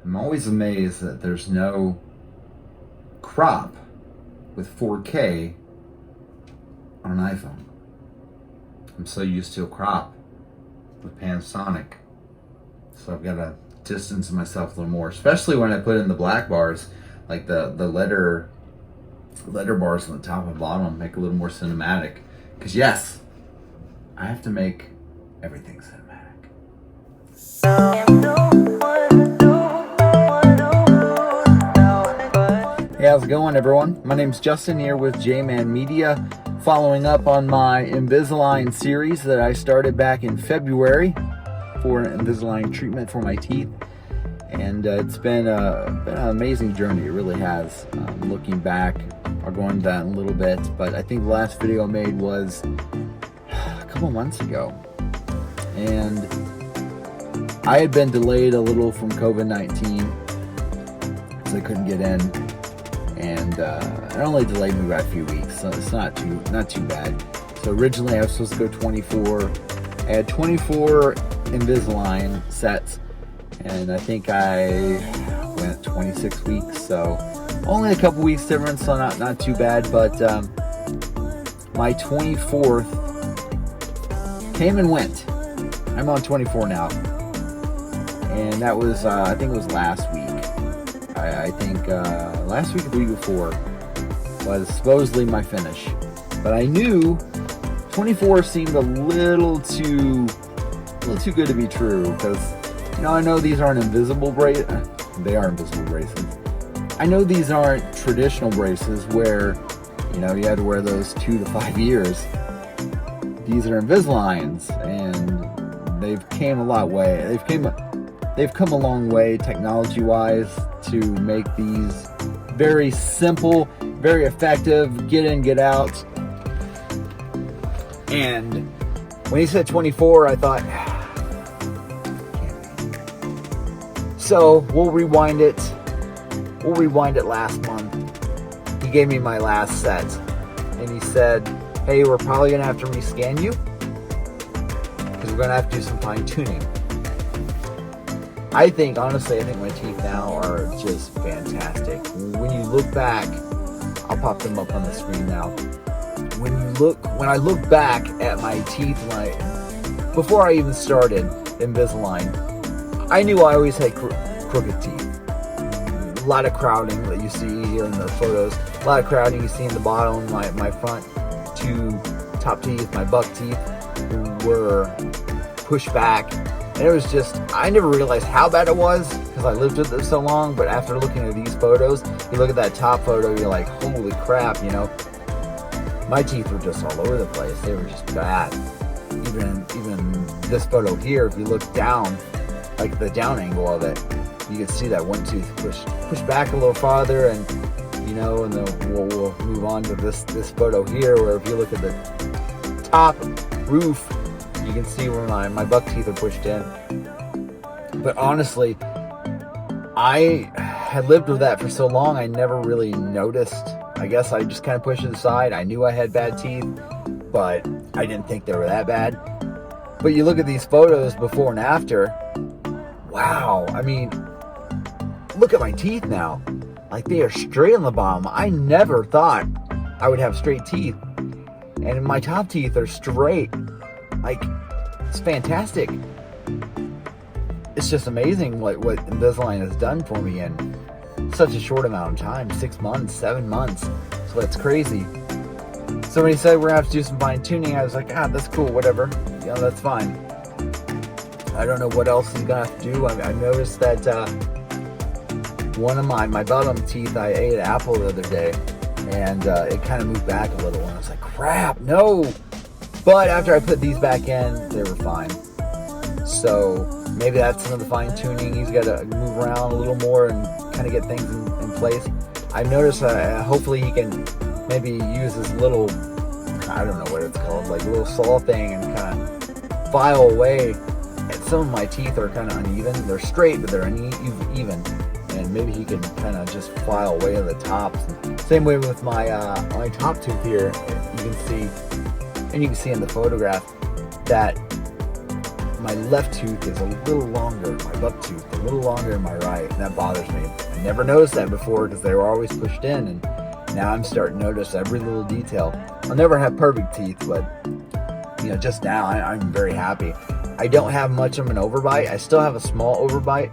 I'm always amazed that there's no crop with 4K on an iPhone. I'm so used to a crop with Panasonic. So I've got to distance myself a little more, especially when I put in the black bars, like the letter bars on the top and bottom make a little more cinematic. Because yes, I have to make everything cinematic. Hey, how's it going, everyone? My name's Justin here with J-Man Media, following up on my Invisalign series that I started back in February for an Invisalign treatment for my teeth. And it's been an amazing journey. It really has. Looking back, I'll go into that in a little bit, but I think the last video I made was a couple months ago. And I had been delayed a little from COVID-19 because I couldn't get in. And it only delayed me by a few weeks, so it's not too bad. So originally I was supposed to go 24. I had 24 Invisalign sets, and I think I went 26 weeks, so only a couple weeks difference, so not too bad. But my 24th came and went. I'm on 24 now, and that was I think it was last week. I think last week or the week before was supposedly my finish, but I knew 24 seemed a little too good to be true, because I know these aren't invisible braces. They are invisible braces. I know these aren't traditional braces where you had to wear those 2 to 5 years. These are Invisaligns, and they've come a long way technology-wise to make these very simple, very effective, get in, get out. And when he said 24, I thought, can't be. So we'll rewind it. We'll rewind it last month. He gave me my last set, and he said, hey, we're probably gonna have to rescan you because we're gonna have to do some fine tuning. Honestly, I think my teeth now are just fantastic. When you look back, I'll pop them up on the screen now. When I look back at my teeth, before I even started Invisalign, I knew I always had crooked teeth. A lot of crowding that you see here in the photos. A lot of crowding you see in the bottom. My front 2 top teeth, my buck teeth, were pushed back. And it was just, I never realized how bad it was because I lived with it so long. But after looking at these photos, you look at that top photo, you're like, holy crap, my teeth were just all over the place. They were just bad. Even this photo here, if you look down, like the down angle of it, you can see that one tooth pushed back a little farther, and and then we'll move on to this photo here, where if you look at the top roof, you can see where my buck teeth are pushed in. But honestly, I had lived with that for so long, I never really noticed. I guess I just kind of pushed it aside. I knew I had bad teeth, but I didn't think they were that bad. But you look at these photos before and after, wow, I mean, look at my teeth now. Like, they are straight on the bottom. I never thought I would have straight teeth. And my top teeth are straight. Like, it's fantastic. It's just amazing what Invisalign has done for me in such a short amount of time. 6 months, 7 months. So that's crazy. So when he said we're gonna have to do some fine tuning, I was like, that's cool, whatever. That's fine. I don't know what else he's gonna have to do. I noticed that one of my bottom teeth, I ate an apple the other day, and it kind of moved back a little, and I was like, crap, no. But after I put these back in, they were fine. So maybe that's another fine tuning. He's got to move around a little more and kind of get things in place. I've noticed hopefully he can maybe use this little, I don't know what it's called, like a little saw thing, and kind of file away. And some of my teeth are kind of uneven. They're straight, but they're uneven. And maybe he can kind of just file away on the tops. Same way with my top tooth here. You can see in the photograph that my left tooth is a little longer, my buck tooth, a little longer than my right, and that bothers me. I never noticed that before because they were always pushed in, and now I'm starting to notice every little detail. I'll never have perfect teeth, but just now I'm very happy. I don't have much of an overbite. I still have a small overbite,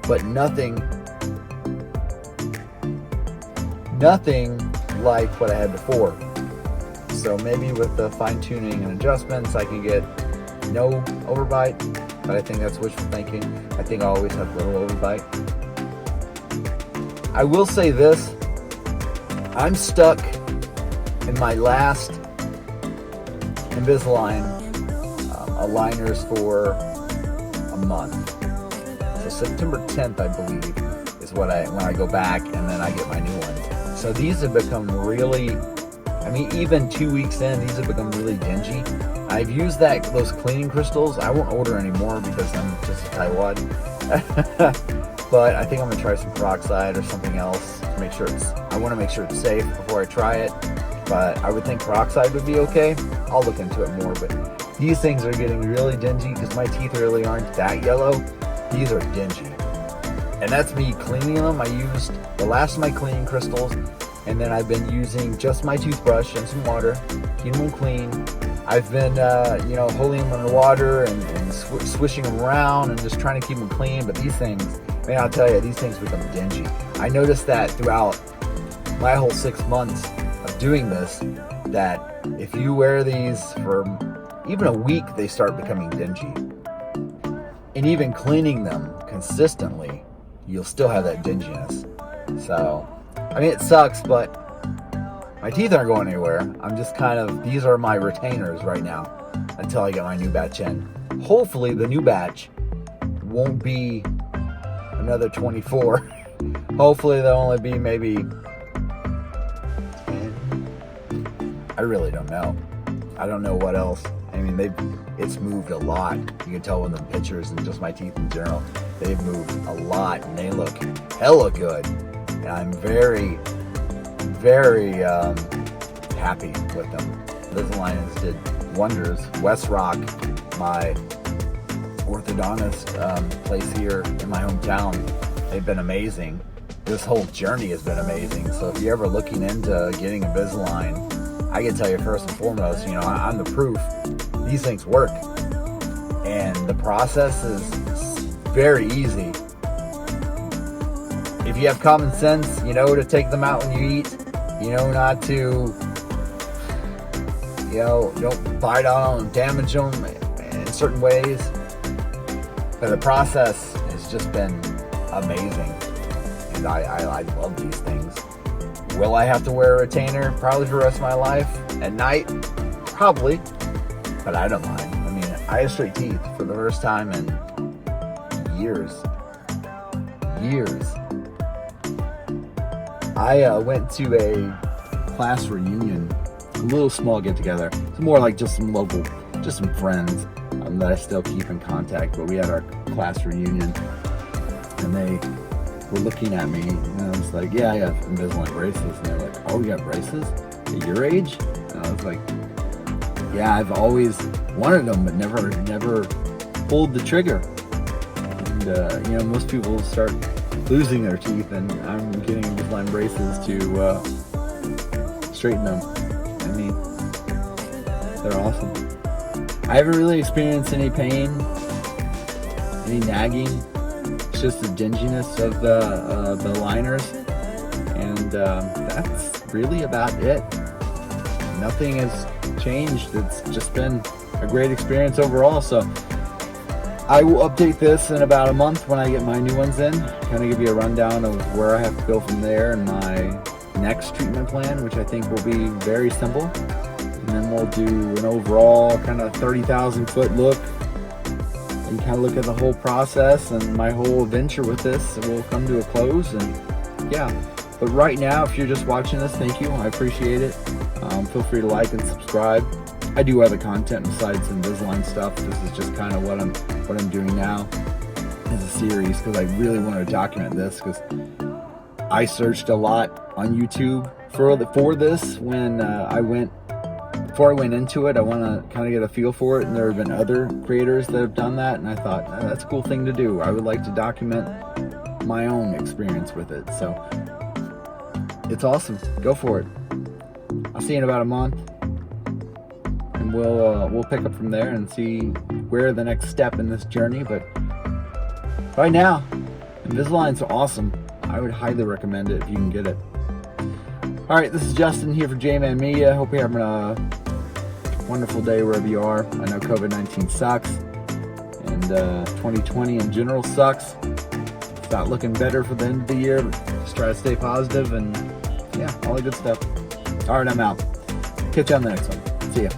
but nothing like what I had before. So maybe with the fine tuning and adjustments, I can get no overbite, but I think that's wishful thinking. I think I always have little overbite. I will say this, I'm stuck in my last Invisalign aligners for a month. So September 10th, I believe, is when I go back and then I get my new ones. So these have become really, even 2 weeks in, these have become really dingy. I've used those cleaning crystals. I won't order anymore because I'm just a tightwad. But I think I'm gonna try some peroxide or something else to make sure I want to make sure it's safe before I try it. But I would think peroxide would be okay. I'll look into it more. But these things are getting really dingy because my teeth really aren't that yellow. These are dingy. And that's me cleaning them. I used the last of my cleaning crystals, and then I've been using just my toothbrush and some water, keeping them clean. I've been, holding them in the water and swishing them around and just trying to keep them clean. But these things, I'll tell you, these things become dingy. I noticed that throughout my whole 6 months of doing this, that if you wear these for even a week, they start becoming dingy. And even cleaning them consistently, you'll still have that dinginess. So, it sucks, but my teeth aren't going anywhere. I'm just these are my retainers right now until I get my new batch in. Hopefully the new batch won't be another 24. Hopefully they'll only be maybe, I really don't know. I don't know what else. It's moved a lot. You can tell in the pictures and just my teeth in general. They've moved a lot and they look hella good. And I'm very, very happy with them. Invisalign did wonders. West Rock, my orthodontist place here in my hometown, they've been amazing. This whole journey has been amazing. So if you're ever looking into getting Invisalign, I can tell you first and foremost, I'm the proof. These things work. And the process is very easy. If you have common sense, you know to take them out when you eat. You know not to, don't bite on them, damage them in certain ways. But the process has just been amazing. And I love these things. Will I have to wear a retainer? Probably for the rest of my life. At night? Probably. But I don't mind. I have straight teeth for the first time in years. I went to a class reunion, a little small get-together. It's more like just some friends that I still keep in contact. But we had our class reunion, and they were looking at me, and I was like, yeah, I have Invisalign braces. And they're like, oh, you got braces at your age? And I was like, yeah, I've always wanted them, but never pulled the trigger. And most people start losing their teeth, and I'm getting Invisalign braces to straighten them. They're awesome. I haven't really experienced any pain, any nagging. It's just the dinginess of the liners, and that's really about it. Nothing has changed. It's just been a great experience overall. So I will update this in about a month when I get my new ones in, kind of give you a rundown of where I have to go from there and my next treatment plan, which I think will be very simple. And then we'll do an overall kind of 30,000 foot look and kind of look at the whole process, and my whole adventure with this will come to a close. And yeah, but right now, if you're just watching this, thank you. I appreciate it. Feel free to like and subscribe. I do other content besides Invisalign stuff. This is just kind of what I'm doing now as a series, because I really want to document this, because I searched a lot on YouTube for this when I went before I went into it, I want to kind of get a feel for it, and there have been other creators that have done that, and I thought, oh, that's a cool thing to do. I would like to document my own experience with it. So it's awesome. Go for it. I'll see you in about a month, and we'll pick up from there and see where the next step in this journey. But right now, Invisalign's awesome. I would highly recommend it if you can get it. All right, this is Justin here for J-Man Media. Hope you're having a wonderful day wherever you are. I know COVID-19 sucks, and 2020 in general sucks. It's not looking better for the end of the year, but just try to stay positive and yeah, all the good stuff. All right, I'm out. Catch you on the next one. See ya.